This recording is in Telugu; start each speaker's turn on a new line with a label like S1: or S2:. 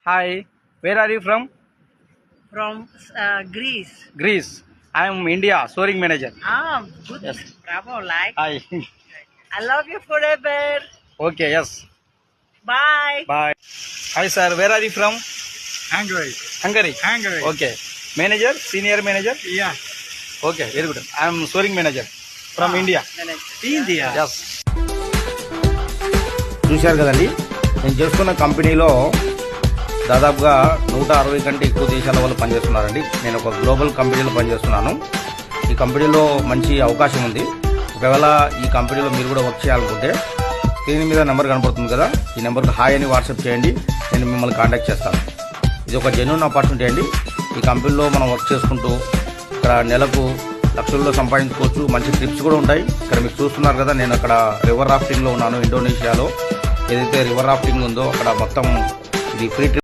S1: Hi, where are you from?
S2: From Greece.
S1: Greece. I am India, soaring manager.
S2: Good.
S1: Yes.
S2: Bravo, like.
S1: Hi.
S2: I love you forever.
S1: Okay, yes.
S2: Bye.
S1: Bye. Hi, sir. Where are you from?
S3: Hungary.
S1: Hungary.
S3: Hungary.
S1: Okay. Manager, senior manager?
S3: Yeah.
S1: Okay, very good. I am soaring manager from India.
S3: India.
S1: Yes. చూశారు కదండి, నేను చేస్తున్న కంపెనీలో దాదాపుగా 160 కంటే ఎక్కువ దేశాల వాళ్ళు పనిచేస్తున్నారండి. నేను ఒక గ్లోబల్ కంపెనీలో పనిచేస్తున్నాను. ఈ కంపెనీలో మంచి అవకాశం ఉంది. ఒకవేళ ఈ కంపెనీలో మీరు కూడా వర్క్ చేయాలనుకుంటే స్క్రీన్ మీద నెంబర్ కనపడుతుంది కదా, ఈ నెంబర్కి హాయ్ అని వాట్సాప్ చేయండి, నేను మిమ్మల్ని కాంటాక్ట్ చేస్తాను. ఇది ఒక జెన్యూన్ ఆపర్చునిటీ అండి. ఈ కంపెనీలో మనం వర్క్ చేసుకుంటూ ఇక్కడ నెలకు లక్షల్లో సంపాదించుకోవచ్చు. మంచి ట్రిప్స్ కూడా ఉంటాయి. ఇక్కడ మీరు చూస్తున్నారు కదా, నేను అక్కడ రివర్ రాఫ్టింగ్లో ఉన్నాను. ఇండోనేషియాలో ఏదైతే రివర్ రాఫ్టింగ్ ఉందో అక్కడ మొత్తం ఇది ఫ్రీ ట్రిప్.